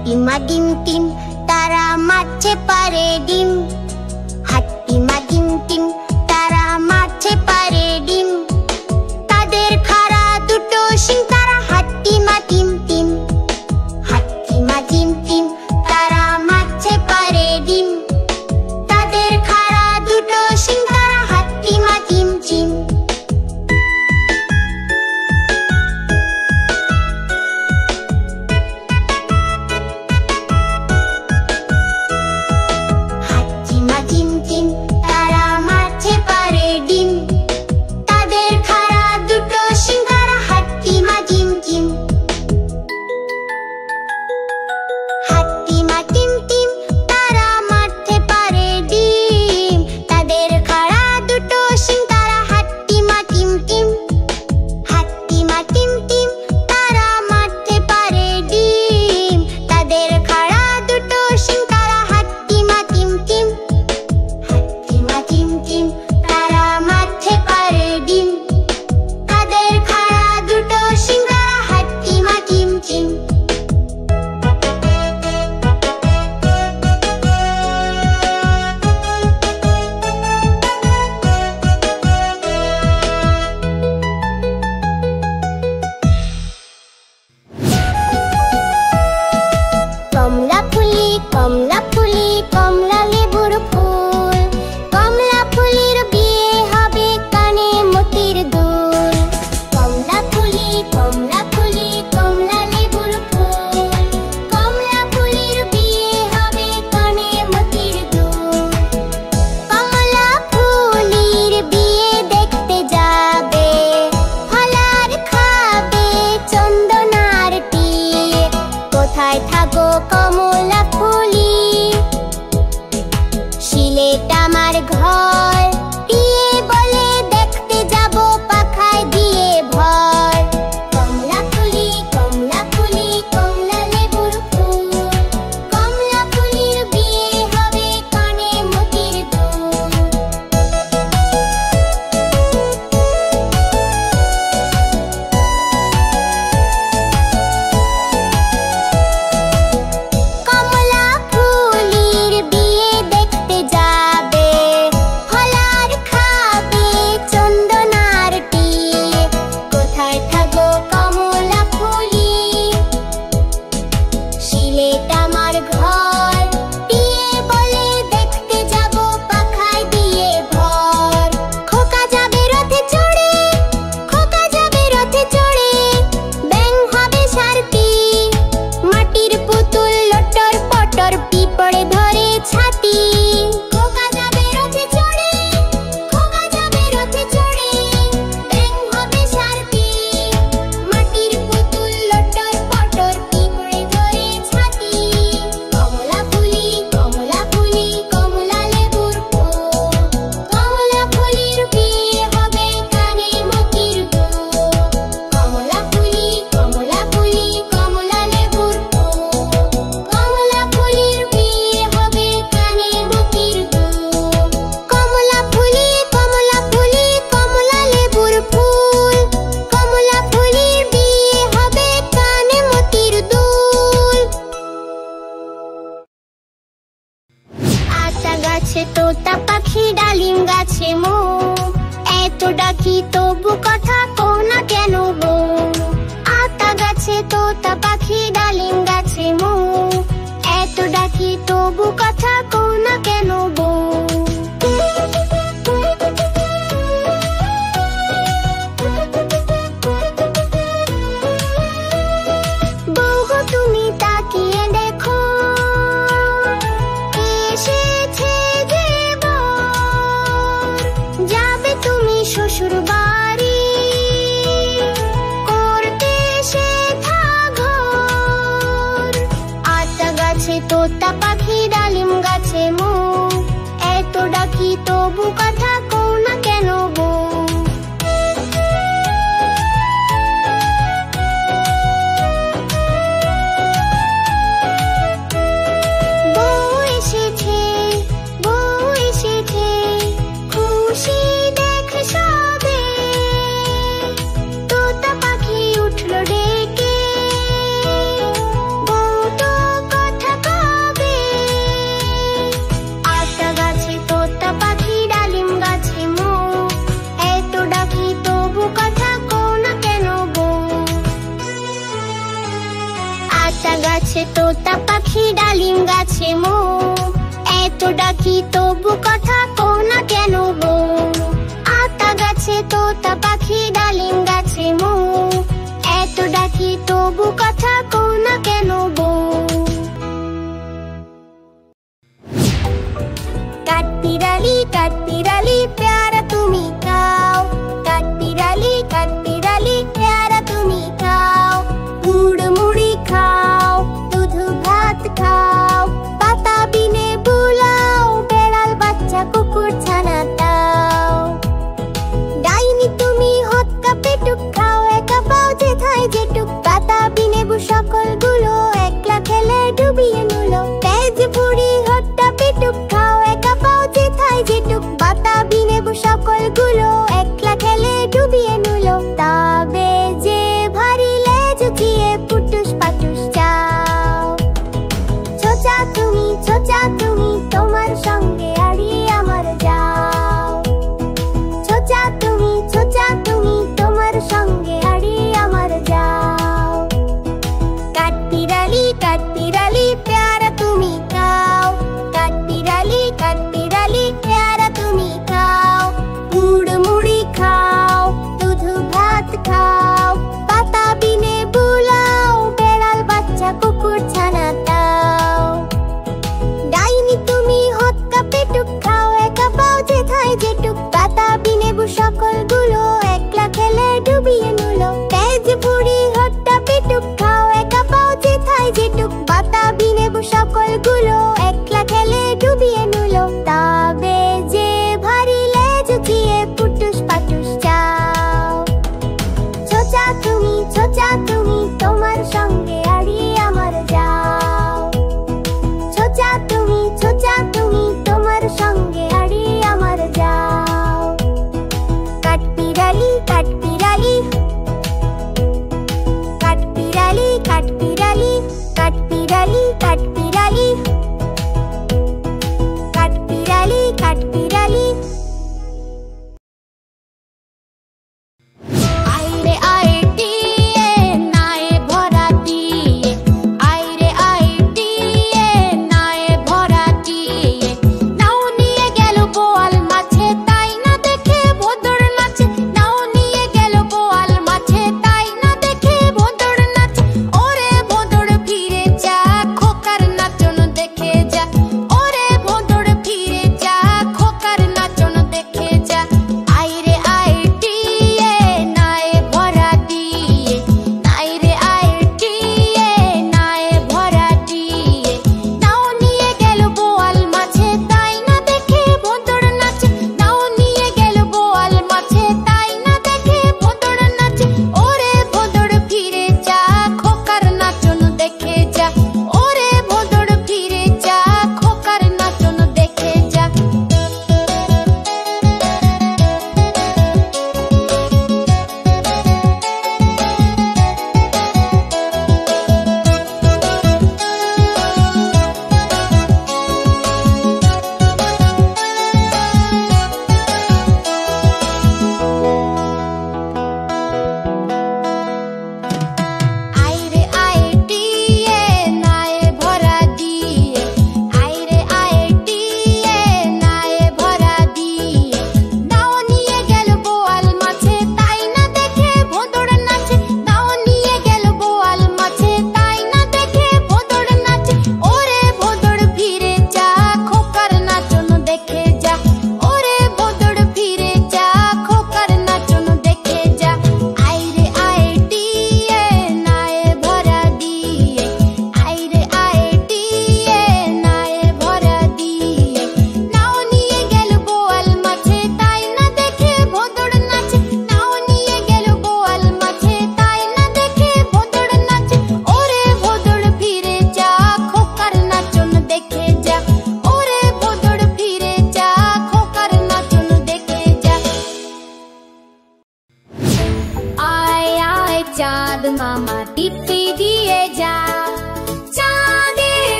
হাট্টিমা ডিম টিম তারা মারছে পারে ডিম। হাট্টিমা ডিম টিম তারা মারছে পারে ডিম। তাদের খাড়া দুটো শিং তারা হাট্টিমা টিম টিম। হাট্টিমা ডিম টিম তারা মারছে পারে ডিম। তাদের খাড়া দুটো শিং তারা হাট্টিমা টিম টিম। তোতা পাখি উঠলো ডেকে, বউ তো আতা গাছে তোতা পাখি ডালিম গাছে মো, এত ডাকি তবু কথা কও না কেন বউ। আতা গাছে তোতা পাখি ডালিম গাছে মো, এত ডাকি তবু কথা কও না কেন বউ। কাঠবিড়ালি কাঠবিড়ালি পেয়ারা তুমি খাও, কাঠবিড়ালি কাঠবিড়ালি পেয়ারা তুমি খাও। গুড় মুড়ি খাও, দুধ ভাত খাও, পাতা বিনে বুলাও, বেড়াল বাচ্চা কুকুর ছানা দাও। ডাইনি তুমি হৎকা পেটুক খাও, একা পাও যেথায় যেটুক, পাতা বিনে বু সকলগুলো একলা খেলে ডুবিয়ে নুলো। তেজ বুড়ি হত্যা পেটুক খাও, একা পাও যেথায় যেটুক, পাতা বিনে বু সকলগুলো একলা খেলে ডুবিয়ে নুলো। তবে যে ভারী লেজ উঠিয়ে পুটুস পাটুস যাও। ছোচা তুমি তোমার সঙ্গে আড়ি আমার যাও। ছোচা তুমি তোমার সঙ্গে আড়ি আমার যাও। কাঠবিড়ালি কাঠবিড়ালি পেয়ারা তুমি খাও, কাঠবিড়ালি কাঠবিড়ালি পেয়ারা তুমি খাও। গুড় মুড়ি খাও, দুধ ভাত খাও, পাতা বিনে বুলাও, বেড়াল বাচ্চা কুকুর ছানা দাও। ডাইনি তুমি হৎকা পেটুক খাও, একা পাও যেথায় যেটুক, পাতা বিনে বু সকলগুলো একলা খেলে ডুবিয়ে নুলো। তেজ বুড়ি হত্যা পেটুক খাও, একা পাও যেথায় যেটুক, পাতা বিনে বু সকলগুলো একলা খেলে ডুবিয়ে নুলো। তবে যে ভারী লেজ উঠিয়ে পুটুস পাটুস যাও। ছোচা তুমি তোমার সঙ্গে আড়ি আমার যাও। ছোচা তুমি তোমার সঙ্গে আড়ি আমার যাও। কাঠবিড়ালি কাঠবিড়ালি কাঠবিড়ালি কাঠবিড়ালি কাঠবিড়ালি কাঠবিড়ালি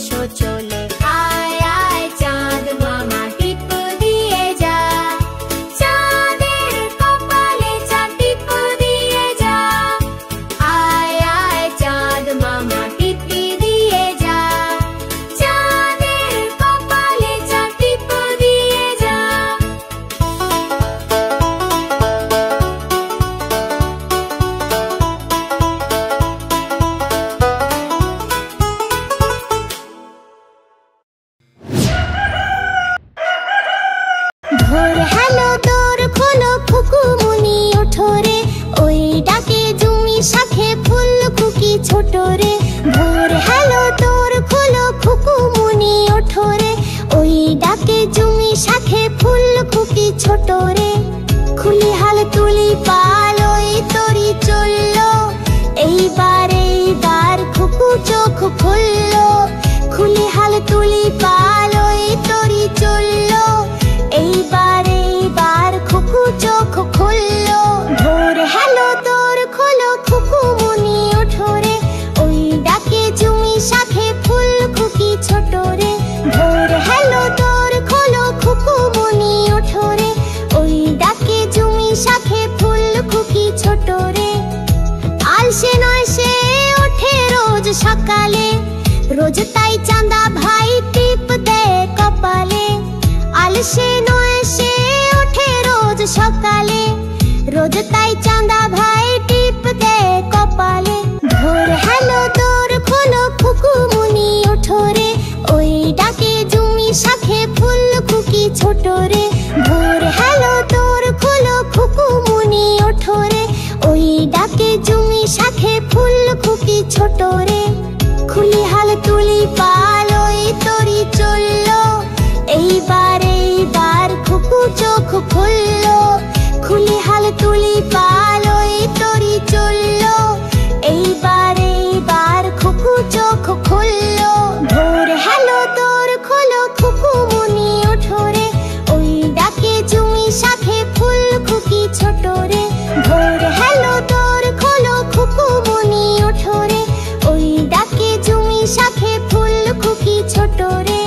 এসো চলে। আয় আয় চাঁদ মামা টিপ দিয়ে যা, চাঁদের কপালে চাঁদ টিপ দিয়ে যা। আয় আয় চাঁদ মামা টিপ দিয়ে যা, চাঁদের কপালে চাঁদ টিপ দিয়ে যা। ভোর হ্যালো দোর খোলো খুকুমুনি ওঠো রে, ওই ডাকে জুমি শাখে ফুল খুকি ছোট রে। ভোর হ্যালো দোর খোলো খুকুমুনি ওঠো রে, ওই ডাকে জুমি শাখে ফুল খুকি ছোট রে। খুলি হাল তুলি পাল ওই তরি চললো, এইবার খুকু চোখ খুললো। খুলি হাল তুলি পাল ওই তরি চললো, এইবার খুকু চোখ খুললো। ভোর হ্যালো দোর খোলো খুকুমুনি ওঠো রে, ওই ডাকে জুমি শাখে ফুল খুকি ছোট রে। ভোর হ্যালো দোর খোলো খুকুমুনি ওঠো রে, ওই ডাকে জুমি শাখে ফুল খুকি ছোট রে। আলসে নয় সে ওঠে রোজ সকালে, রোজ তাই চাঁদা ভাই টিপ দেয় কপালে। আলসে নয় সে ওঠে রোজ সকালে, রোজ তাই চাঁদা ভাই টিপ দেয় কপালে। ভোর হ্যালো দোর খোলো খুকুমুনি ওঠো রে, ওই ডাকে জুমি শাখে ফুল খুকি ছোট রে। ভোর হ্যালো দোর খোলো খুকুমুনি ওঠো রে, ওই ডাকে জুমি শাখে ফুল খুকি ছোট রে। খুলি হাল তুলি পাল ওই তরি চললো, এইবার খুকু চোখ খুললো। খুলি হাল তুলি পাল ওই তরি চললো, এইবার খুকু চোখ খুললো। ভোর হ্যালো দোর খোলো খুকুমুনি ওঠো রে, ওই ডাকে জুমি শাখে ফুল খুকি ছোট রে। ভোর হ্যালো দোর খোলো খুকুমুনি ওঠো রে, ওই ডাকে জুমি শাখে ফুল খুকি ছোট রে।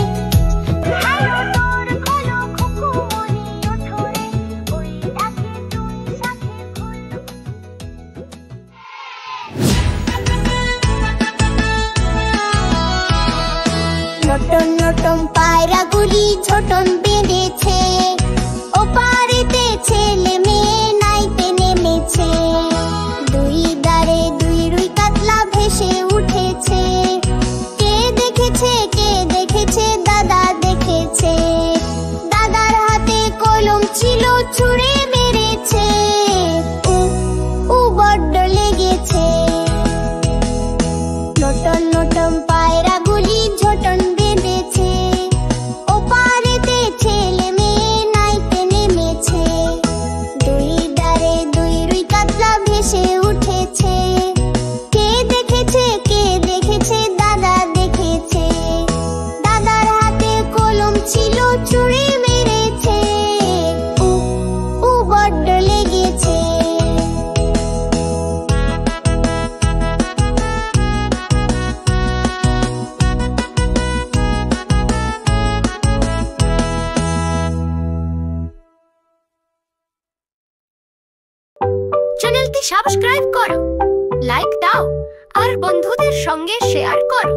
হ্যালো দোর খোলো খুকুমুনি ওঠো রে, ওই ডাকে জুমি শাখে ফুল। নটন নটন পায়রাগুলি ঝোটন বেঁধেছে, ওপারেতে ছেলে মেয়ে নাইতে নেমেছে। দুই দাঁড়ে দুই রুই কাতলা ভেসে উঠেছে, কে দেখেছে দাদা দেখেছে। দাদার হাতে কলম ছিল ছুঁড়ে মেরেছে, উ বড্ড লেগেছে। নটন নটন পায়রাগুলি ঝোটন বেঁধেছে, ওপারেতে ছেলে মেয়ে নাইতে নেমেছে। দুই দাঁড়ে দুই রুই কাতলা ভেসে উঠেছে, কে দেখেছে দাদা দেখেছে। দাদার হাতে কলম ছিল ছুঁড়ে মেরেছে, উ বড্ড লেগেছে। চ্যানেলটি সাবস্ক্রাইব করো, লাইক দাও আর বন্ধুদের সঙ্গে শেয়ার করো।